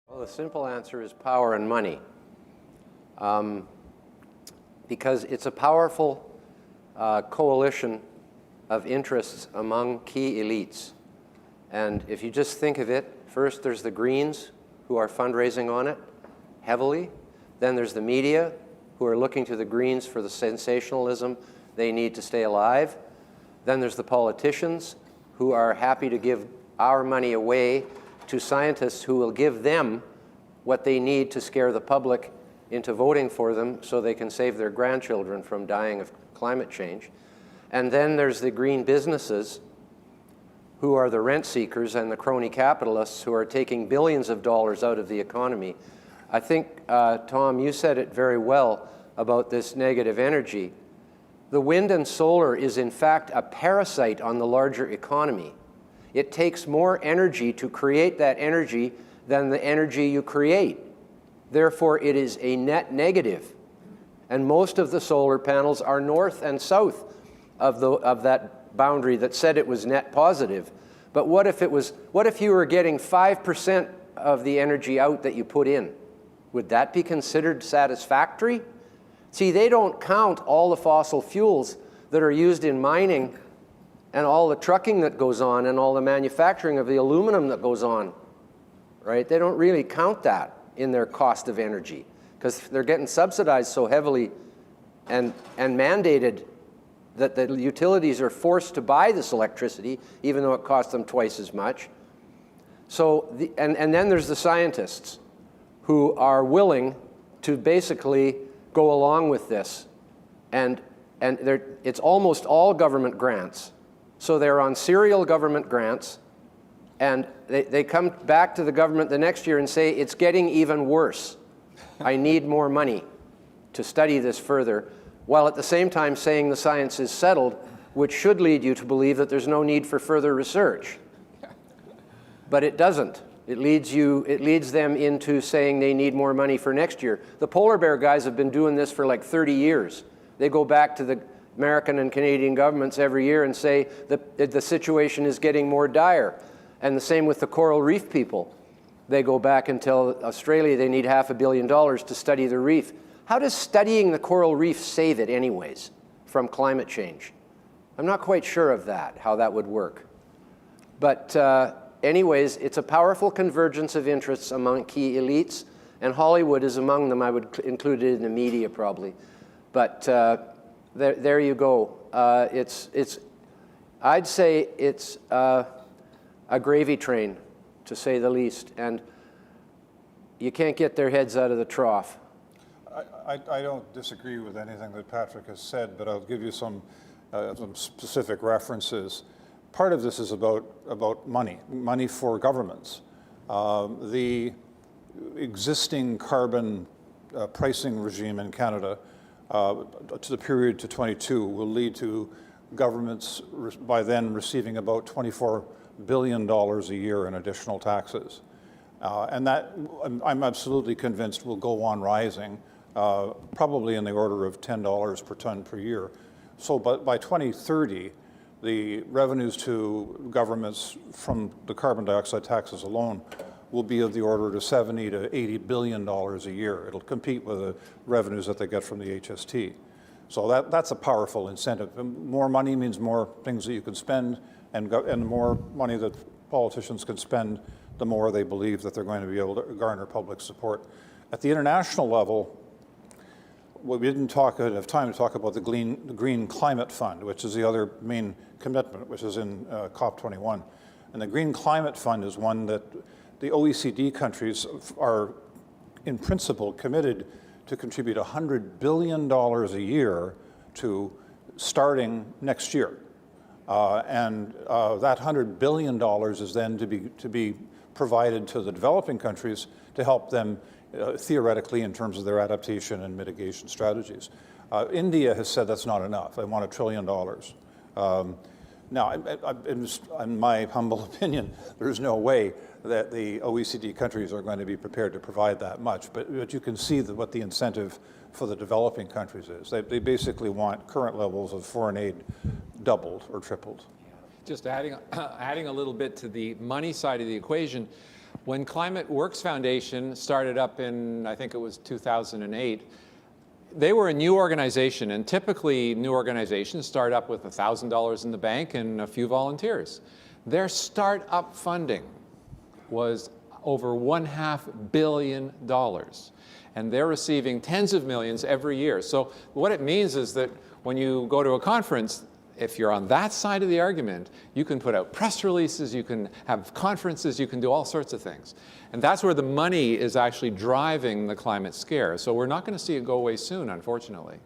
Well, the simple answer is power and money. Because it's a powerful coalition of interests among key elites. And if you just think of it, first there's the Greens who are fundraising on it heavily. Then there's the media who are looking to the Greens for the sensationalism they need to stay alive. Then there's the politicians who are happy to give our money away to scientists who will give them what they need to scare the public into voting for them so they can save their grandchildren from dying of climate change. And then there's the green businesses who are the rent seekers and the crony capitalists who are taking billions of dollars out of the economy. I think, Tom, you said it very well about this negative energy. The wind and solar is in fact a parasite on the larger economy. It takes more energy to create that energy than the energy you create. Therefore, it is a net negative. And most of the solar panels are north and south of that boundary that said it was net positive. But what if you were getting 5% of the energy out that you put in? Would that be considered satisfactory? See, they don't count all the fossil fuels that are used in mining and all the trucking that goes on and all the manufacturing of the aluminum that goes on, right? They don't really count that in their cost of energy because they're getting subsidized so heavily and mandated that the utilities are forced to buy this electricity even though it costs them twice as much. So, and then there's the scientists who are willing to basically go along with this. And it's almost all government grants. So they're on serial government grants, and they come back to the government the next year and say, it's getting even worse. I need more money to study this further, while at the same time saying the science is settled, which should lead you to believe that there's no need for further research. But it doesn't. It leads them into saying they need more money for next year. The polar bear guys have been doing this for like 30 years. They go back to the American and Canadian governments every year and say that the situation is getting more dire. And the same with the coral reef people. They go back and tell Australia they need $500 million to study the reef. How does studying the coral reef save it anyways from climate change? I'm not quite sure of that, how that would work. But anyways, it's a powerful convergence of interests among key elites, and Hollywood is among them. I would include it in the media probably. But there you go. I'd say it's a gravy train, to say the least, and you can't get their heads out of the trough. I don't disagree with anything that Patrick has said, but I'll give you some specific references. Part of this is about money for governments. The existing carbon pricing regime in Canada to the period to 22 will lead to governments by then receiving about $24 billion a year in additional taxes. And that, I'm absolutely convinced, will go on rising, probably in the order of $10 per ton per year. So by 2030, the revenues to governments from the carbon dioxide taxes alone will be of the order of $70 to $80 billion a year. It'll compete with the revenues that they get from the HST. So that's a powerful incentive. More money means more things that you can spend, and the more money that politicians can spend, the more they believe that they're going to be able to garner public support. At the international level, we didn't have time to talk about the Green Climate Fund, which is the other main commitment, which is in COP21. And the Green Climate Fund is one that the OECD countries are, in principle, committed to contribute $100 billion a year to starting next year. That $100 billion is then to be provided to the developing countries to help them theoretically in terms of their adaptation and mitigation strategies. India has said that's not enough. They want $1 trillion. Now, in my humble opinion, there's no way that the OECD countries are going to be prepared to provide that much, but you can see what the incentive for the developing countries is. They basically want current levels of foreign aid doubled or tripled. Just adding a little bit to the money side of the equation, When Climate Works Foundation started up in, I think it was 2008, they were a new organization, and typically new organizations start up with $1,000 in the bank and a few volunteers. Their startup funding was over $1.5 billion, and they're receiving tens of millions every year. So what it means is that when you go to a conference, if you're on that side of the argument, you can put out press releases, you can have conferences, you can do all sorts of things. And that's where the money is actually driving the climate scare. So we're not going to see it go away soon, unfortunately.